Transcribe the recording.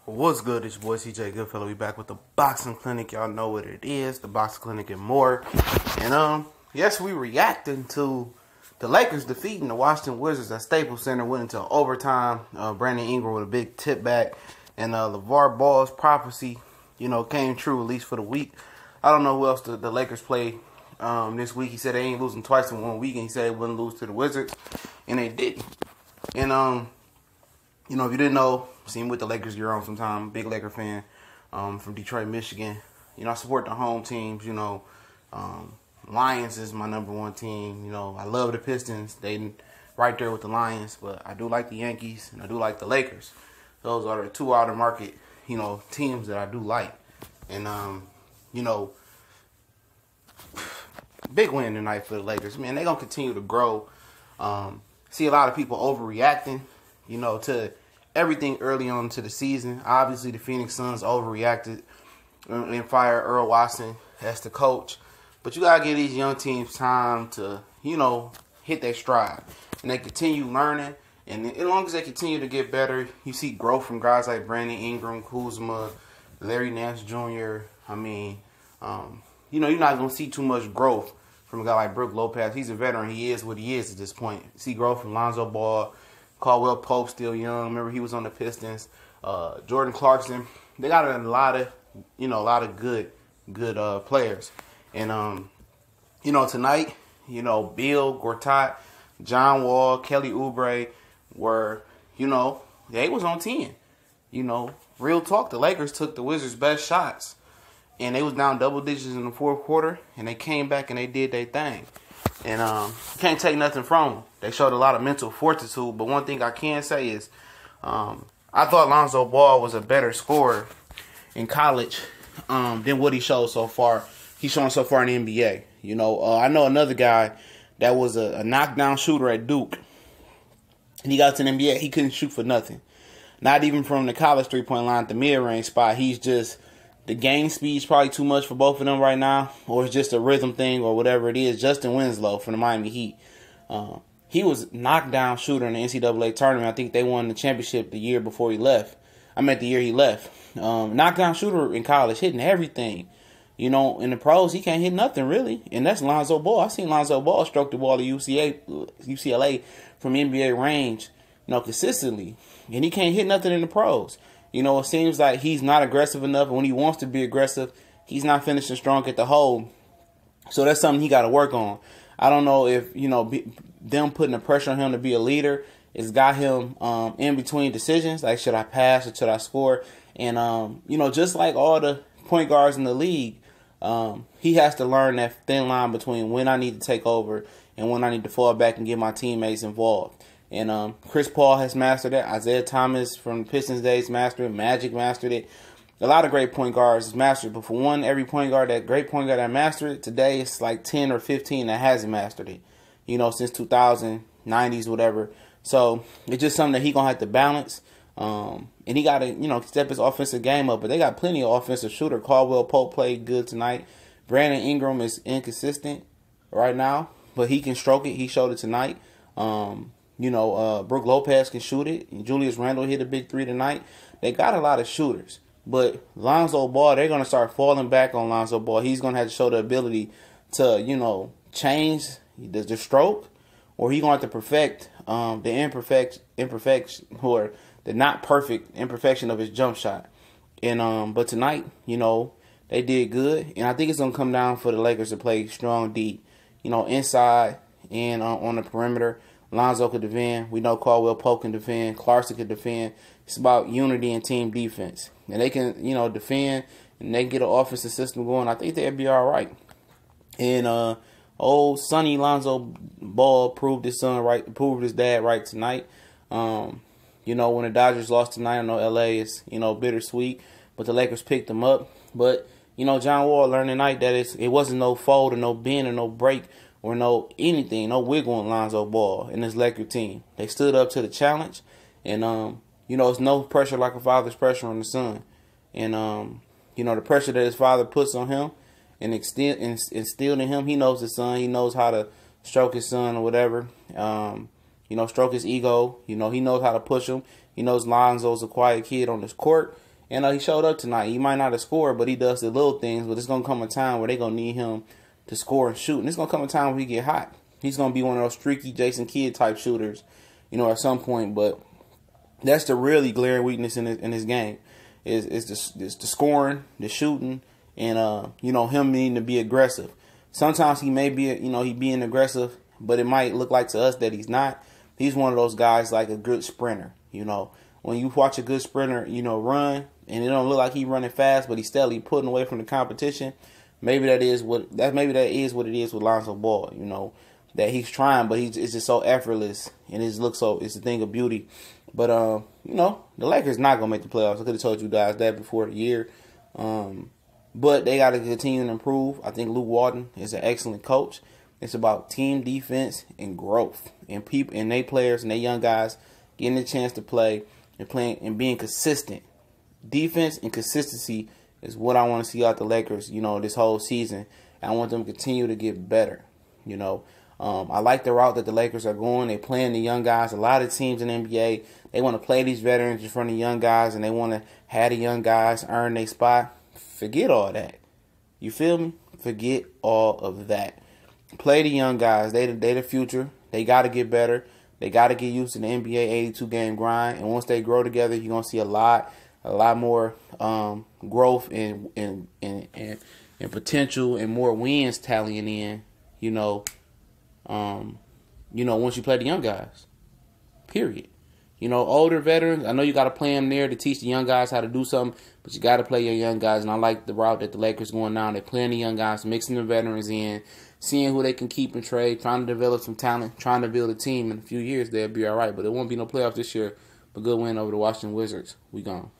What's good? It's your boy CJ Goodfellow. We back with the Boxing Clinic. Y'all know what it is, the Boxing Clinic and more. And yes, we reacting to the Lakers defeating the Washington Wizards at Staples Center, went into overtime. Brandon Ingram with a big tip back, and LeVar Ball's prophecy, came true at least for the week. I don't know who else the Lakers play this week. He said they ain't losing twice in 1 week, and he said they wouldn't lose to the Wizards, and they didn't. And if you didn't know, seen with the Lakers year on sometime, big Laker fan from Detroit, Michigan. I support the home teams, Lions is my number one team. I love the Pistons. They right there with the Lions, but I do like the Yankees and I do like the Lakers. Those are the two out of market, teams that I do like. And, big win tonight for the Lakers. Man, they're going to continue to grow. See a lot of people overreacting, to everything early on into the season. Obviously, the Phoenix Suns overreacted and fired Earl Watson as the coach. But you got to give these young teams time to, hit their stride. And they continue learning. And as long as they continue to get better, you see growth from guys like Brandon Ingram, Kuzma, Larry Nance Jr. You're not going to see too much growth from a guy like Brook Lopez. He's a veteran. He is what he is at this point. You see growth from Lonzo Ball. Caldwell Pope still young. Remember, he was on the Pistons. Jordan Clarkson. They got a lot of good players. And tonight, Bill Gortat, John Wall, Kelly Oubre were, they was on 10. Real talk. The Lakers took the Wizards' best shots, and they was down double digits in the fourth quarter, and they came back and they did their thing. And you can't take nothing from them. They showed a lot of mental fortitude. But one thing I can say is I thought Lonzo Ball was a better scorer in college than what he showed so far. He's shown so far in the NBA. I know another guy that was a knockdown shooter at Duke. And he got to the NBA. He couldn't shoot for nothing. Not even from the college three-point line at the mid-range spot. He's just... The game speed's probably too much for both of them right now, or it's just a rhythm thing or whatever it is. Justin Winslow from the Miami Heat. He was knockdown shooter in the NCAA tournament. I think they won the championship the year before he left. The year he left. Knockdown shooter in college, hitting everything. In the pros, he can't hit nothing really. And that's Lonzo Ball. I seen Lonzo Ball stroke the ball to UCLA from NBA range, consistently. And he can't hit nothing in the pros. It seems like he's not aggressive enough. And when he wants to be aggressive, he's not finishing strong at the hole. So that's something he got to work on. I don't know if, them putting the pressure on him to be a leader has got him in between decisions. Like, should I pass or should I score? And, just like all the point guards in the league, he has to learn that thin line between when I need to take over and when I need to fall back and get my teammates involved. And Chris Paul has mastered it. Isaiah Thomas from the Pistons days mastered it. Magic mastered it. A lot of great point guards has mastered it. But for one, every great point guard that mastered it, today it's like 10 or 15 that hasn't mastered it. Since 2000, 90s, whatever. So it's just something that he going to have to balance. And he got to, step his offensive game up. But they got plenty of offensive shooter. Caldwell Pope played good tonight. Brandon Ingram is inconsistent right now. But he can stroke it. He showed it tonight. Brook Lopez can shoot it. And Julius Randle hit a big three tonight. They got a lot of shooters. But Lonzo Ball, they're going to start falling back on Lonzo Ball. He's going to have to show the ability to, change the stroke. Or he's going to have to perfect the imperfection or the not perfect imperfection of his jump shot. And but tonight, they did good. And I think it's going to come down for the Lakers to play strong deep, inside and on the perimeter. Lonzo could defend. We know Caldwell Pope can defend. Clarkson can defend. It's about unity and team defense. And they can, defend and they can get an offensive system going. I think they'll be all right. And old Sonny Lonzo Ball proved his dad right tonight. When the Dodgers lost tonight, I know LA is, bittersweet, but the Lakers picked them up. But, John Wall learned tonight that it wasn't no fold or no bend or no break or no anything, no wiggle in Lonzo Ball and this Laker team. They stood up to the challenge, and it's no pressure like a father's pressure on the son. And the pressure that his father puts on him and instilled in him, he knows his son. He knows how to stroke his son or whatever. Stroke his ego. He knows how to push him. He knows Lonzo's a quiet kid on this court, And he showed up tonight. He might not have scored, but he does the little things. But it's going to come a time where they're going to need him to score and shoot. And it's going to come a time where he get hot. He's going to be one of those streaky Jason Kidd type shooters, at some point. But that's the really glaring weakness in his game is the scoring, the shooting, and, him needing to be aggressive. Sometimes he may be, he being aggressive, but it might look like to us that he's not. He's one of those guys like a good sprinter, When you watch a good sprinter, run, and it don't look like he's running fast, but he's steadily putting away from the competition. Maybe that is what it is with Lonzo Ball. That he's trying, but it's just so effortless, and it looks it's a thing of beauty. But the Lakers not gonna make the playoffs. I could have told you guys that before the year. But they got to continue to improve. I think Luke Walton is an excellent coach. It's about team defense and growth, and people and they players and they young guys getting a chance to play and playing and being consistent. Defense and consistency is what I want to see out the Lakers, this whole season. And I want them to continue to get better. I like the route that the Lakers are going. They're playing the young guys. A lot of teams in the NBA, they want to play these veterans in front of young guys, and they want to have the young guys earn their spot. Forget all that. You feel me? Forget all of that. Play the young guys. They the future. They got to get better. They got to get used to the NBA 82-game grind. And once they grow together, you're going to see a lot more growth and potential and more wins tallying in, once you play the young guys. Period. Older veterans, I know you got to play them there to teach the young guys how to do something, but you got to play your young guys. And I like the route that the Lakers going down. They're playing the young guys, mixing the veterans in, seeing who they can keep and trade, trying to develop some talent, trying to build a team. In a few years, they'll be all right. But it won't be no playoffs this year. But good win over the Washington Wizards. We gone.